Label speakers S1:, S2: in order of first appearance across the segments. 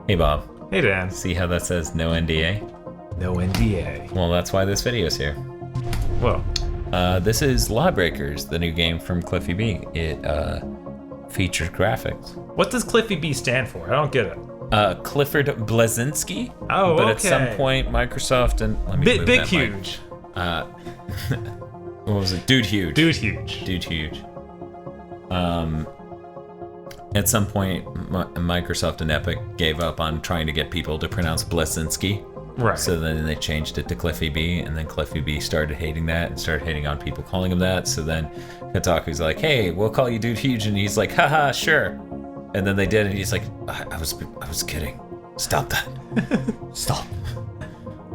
S1: Hey, Bob.
S2: Hey, Dan.
S1: See how that says no NDA?
S2: No NDA.
S1: Well, that's why this video's here.
S2: Well,
S1: this is Lawbreakers, the new game from Cliffy B. It features graphics.
S2: what does Cliffy B stand for? I don't get it.
S1: Clifford Blazinski.
S2: Oh,
S1: but
S2: okay.
S1: at some point, Microsoft and
S2: Big huge.
S1: What was it? Dude huge.
S2: Dude huge.
S1: Dude huge. At some point, Microsoft and Epic gave up on trying to get people to pronounce Blazinski.
S2: Right.
S1: So then they changed it to Cliffy B, and then Cliffy B started hating that and started hating on people calling him that. So then Kotaku's like, hey, we'll call you Dude Huge, and he's like, haha, sure. And then they did, and he's like, I was kidding. Stop that. Stop.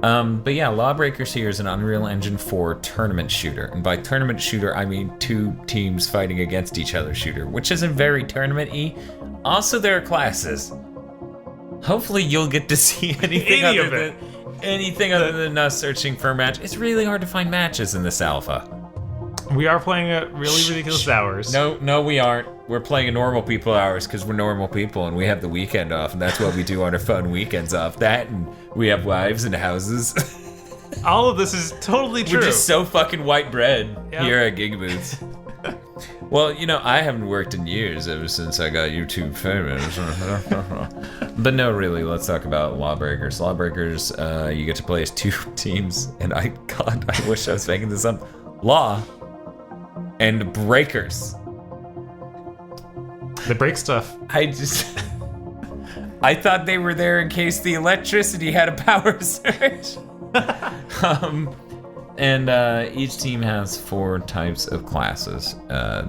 S1: But yeah, Lawbreakers here is an Unreal Engine 4 tournament shooter. And by tournament shooter, I mean two teams fighting against each other shooter, which isn't very tournament-y. Also, there are classes. Hopefully you'll get to see anything other than us searching for a match. It's really hard to find matches in this alpha.
S2: We are playing at really ridiculous hours.
S1: No, we aren't. We're playing at normal people hours because we're normal people and we have the weekend off, and that's what we do on our fun weekends off. That, and we have wives and houses.
S2: All of this is totally true.
S1: We're just so fucking white bread here at GigaBoots. Well, you know, I haven't worked in years ever since I got YouTube famous. But no, really, let's talk about Lawbreakers. Lawbreakers, you get to play as two teams, and I wish I was making this up. Law and Breakers.
S2: The break stuff.
S1: I thought they were there in case the electricity had a power surge. And each team has 4 types of classes.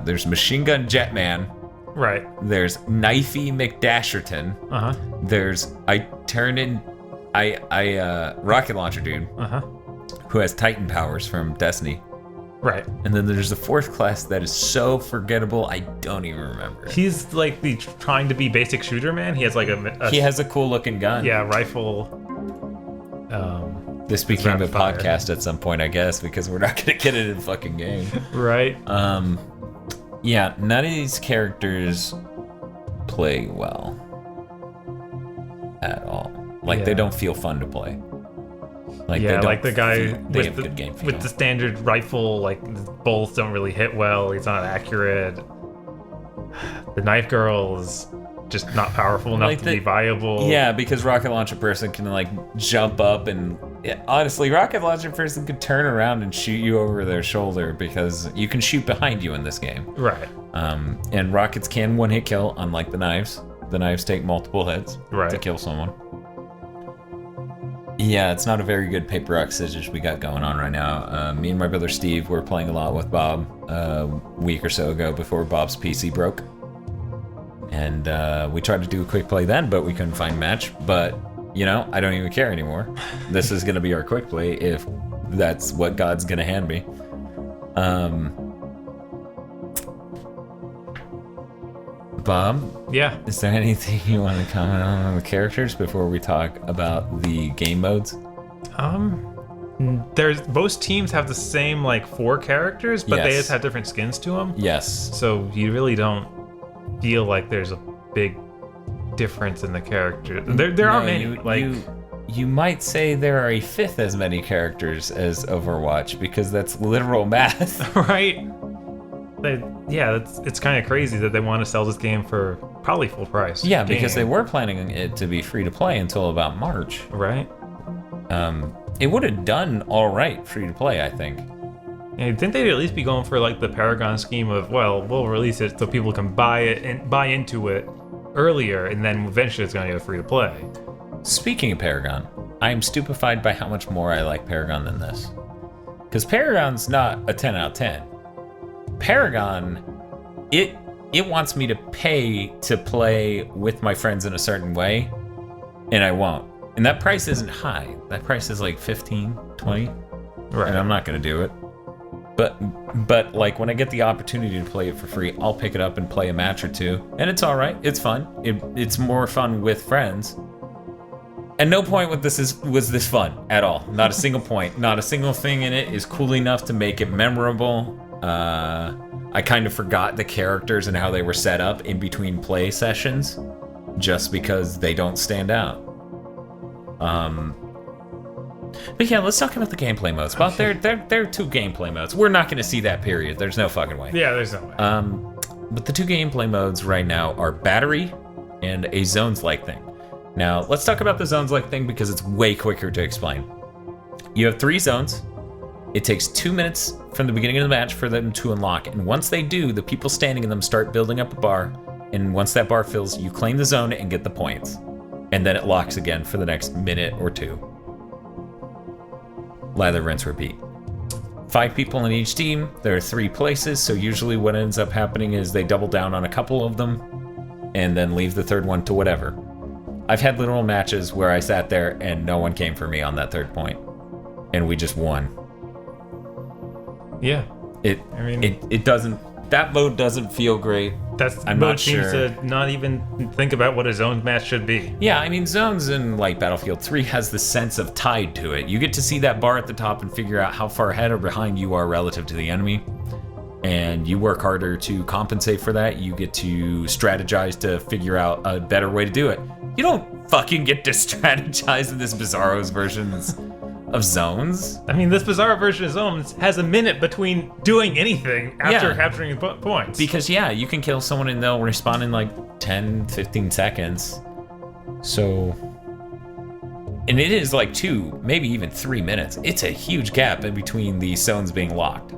S1: There's Machine Gun Jetman.
S2: Right.
S1: There's Knifey McDasherton.
S2: Uh-huh.
S1: There's Rocket Launcher Dude.
S2: Uh-huh.
S1: Who has Titan powers from Destiny.
S2: Right.
S1: And then there's the 4th class that is so forgettable, I don't even remember it.
S2: He's like the trying to be basic shooter man. He has like
S1: he has a cool looking gun.
S2: Yeah, rifle.
S1: This became a
S2: fire.
S1: podcast at some point, I guess, because we're not gonna get it in the fucking game.
S2: Right.
S1: Yeah, none of these characters play well at all. Like they don't feel fun to play. Like
S2: yeah,
S1: they don't
S2: like the guy
S1: with
S2: the standard rifle, like the bolts don't really hit well. He's not accurate. The knife girl is just not powerful enough to be viable.
S1: Yeah, because Rocket Launcher Person can like jump up and honestly, Rocket Launcher Person could turn around and shoot you over their shoulder because you can shoot behind you in this game.
S2: Right.
S1: And rockets can one-hit kill, unlike the knives. The knives take multiple hits to kill someone. Yeah, it's not a very good paper rock scissors we got going on right now. Me and my brother Steve were playing a lot with Bob a week or so ago before Bob's PC broke. And we tried to do a quick play then, but we couldn't find a match. But, you know, I don't even care anymore. This is going to be our quick play if that's what God's going to hand me. Bob?
S2: Yeah?
S1: Is there anything you want to comment on the characters before we talk about the game modes?
S2: Both teams have the same, like, 4 characters, but they just have different skins to them.
S1: Yes.
S2: So you really don't feel like there's a big difference in the characters. There are many.
S1: You might say there are a 5th as many characters as Overwatch because that's literal math.
S2: Right? It's kind of crazy that they want to sell this game for probably full price.
S1: Yeah, because they were planning it to be free to play until about March.
S2: Right.
S1: It would have done all right free to play, I think.
S2: Yeah, I think they'd at least be going for like the Paragon scheme of, well, we'll release it so people can buy it and buy into it earlier, and then eventually it's going to go free to play.
S1: Speaking of Paragon, I am stupefied by how much more I like Paragon than this. Because Paragon's not a 10 out of 10. Paragon, it wants me to pay to play with my friends in a certain way, and I won't. And that price isn't high. That price is like 15, 20.
S2: Right.
S1: And I'm not going to do it. But like when I get the opportunity to play it for free, I'll pick it up and play a match or two. And it's all right. It's fun. It's more fun with friends. And no point with this was this fun at all. Not a single point. Not a single thing in it is cool enough to make it memorable. I kind of forgot the characters and how they were set up in between play sessions. just because they don't stand out. But yeah, let's talk about the gameplay modes. Well, there are 2 gameplay modes. We're not going to see that, period. There's no fucking way.
S2: Yeah, there's no way.
S1: But the 2 gameplay modes right now are battery and a zones-like thing. Now, let's talk about the zones-like thing because it's way quicker to explain. You have 3 zones. It takes 2 minutes from the beginning of the match for them to unlock. And once they do, the people standing in them start building up a bar. And once that bar fills, you claim the zone and get the points. And then it locks again for the next minute or 2. Lather, rinse, repeat. 5 people in each team. There are 3 places, so usually what ends up happening is they double down on a couple of them and then leave the third one to whatever. I've had literal matches where I sat there and no one came for me on that 3rd point. And we just won.
S2: Yeah.
S1: It doesn't, that mode doesn't feel great.
S2: I'm not sure. Seems to not even think about what a zone match should be.
S1: Yeah, I mean, zones in like Battlefield 3 has the sense of tide to it. You get to see that bar at the top and figure out how far ahead or behind you are relative to the enemy. And you work harder to compensate for that. You get to strategize to figure out a better way to do it. You don't fucking get to strategize in this Bizarro's versions of zones.
S2: I mean, this Bizarro version of zones has a minute between doing anything after capturing points.
S1: Because, yeah, you can kill someone and they'll respawn in like 10, 15 seconds. So... And it is like 2, maybe even 3 minutes. It's a huge gap in between the zones being locked.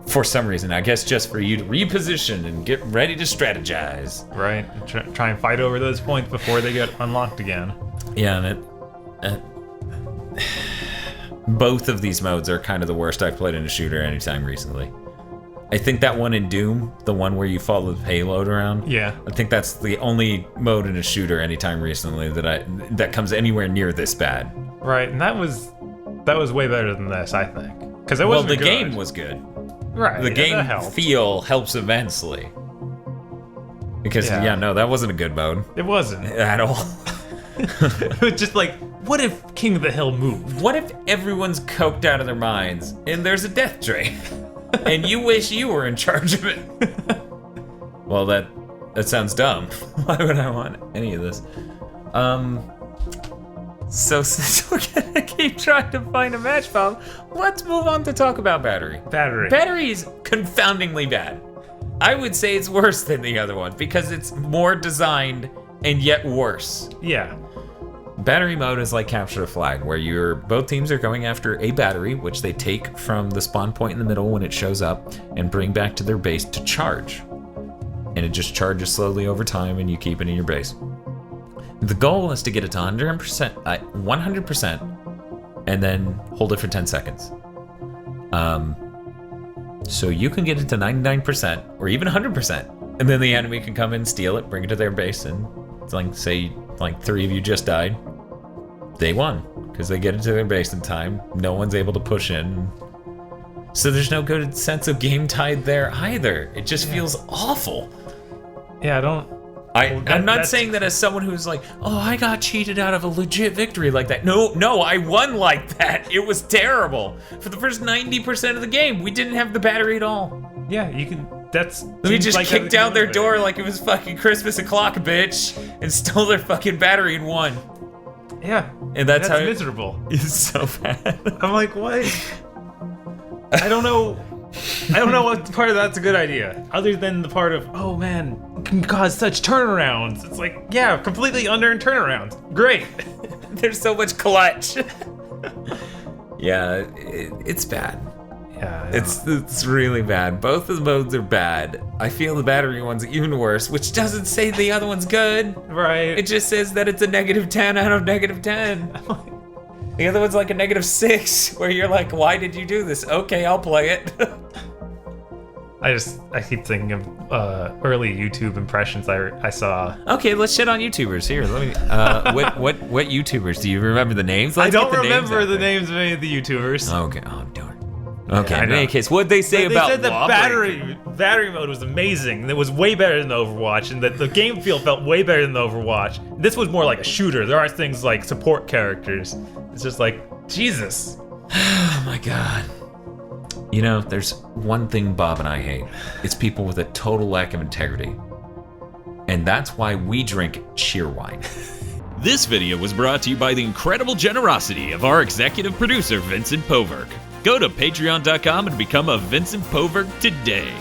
S1: For some reason, I guess just for you to reposition and get ready to strategize.
S2: Right. Try and fight over those points before they get unlocked again.
S1: Yeah, and both of these modes are kind of the worst I've played in a shooter anytime recently. I think that one in Doom, the one where you follow the payload around.
S2: Yeah.
S1: I think that's the only mode in a shooter anytime recently that comes anywhere near this bad.
S2: Right, and that was way better than this, I think. Because it wasn't
S1: the game was good.
S2: Right.
S1: The game feel helps immensely. Because that wasn't a good mode.
S2: It wasn't
S1: at all.
S2: It was just like, what if King of the Hill moved?
S1: What if everyone's coked out of their minds and there's a death train? And you wish you were in charge of it. Well, that sounds dumb. Why would I want any of this? So since we're gonna keep trying to find a match bomb, let's move on to talk about battery. Battery is confoundingly bad. I would say it's worse than the other one because it's more designed and yet worse.
S2: Yeah.
S1: Battery mode is like capture the flag, where both teams are going after a battery, which they take from the spawn point in the middle when it shows up, and bring back to their base to charge. And it just charges slowly over time, and you keep it in your base. The goal is to get it to 100%, and then hold it for 10 seconds. So you can get it to 99%, or even 100%, and then the enemy can come in, steal it, bring it to their base, and it's like, say, like 3 of you just died, they won because they get into their base in time. No one's able to push in, so there's no good sense of game tide there either. It just feels awful.
S2: Yeah,
S1: I'm not saying that as someone who's like, oh, I got cheated out of a legit victory like that. No, I won like that. It was terrible. For the first 90% of the game, we didn't have the battery at all.
S2: Yeah, you can.
S1: We just kicked down their door like it was fucking Christmas o'clock, bitch, and stole their fucking battery and won.
S2: Yeah,
S1: and that's how
S2: miserable.
S1: It's so bad.
S2: I'm like, what? I don't know what part of that's a good idea, other than the part of, oh man, it can cause such turnarounds. It's like, yeah, completely unearned turnarounds. Great.
S1: There's so much clutch. Yeah, it's bad.
S2: Yeah,
S1: it's really bad. Both of the modes are bad. I feel the battery one's even worse, which doesn't say the other one's good.
S2: Right.
S1: It just says that it's a -10 out of -10. The other one's like a -6, where you're like, why did you do this? Okay, I'll play it.
S2: I keep thinking of early YouTube impressions I saw.
S1: Okay, let's shit on YouTubers. Here, let me. What YouTubers? Do you remember the names?
S2: I don't remember the names of any of the YouTubers.
S1: Okay. Oh darn. Okay. In any case, what'd they say about?
S2: They said the battery mode was amazing. And it was way better than the Overwatch, and that the game feel felt way better than the Overwatch. This was more like a shooter. There are things like support characters. It's just like, Jesus.
S1: Oh my god. You know, there's one thing Bob and I hate. It's people with a total lack of integrity. and that's why we drink Cheerwine.
S3: This video was brought to you by the incredible generosity of our executive producer, Vincent Poverk. Go to patreon.com and become a Vincent Poverk today.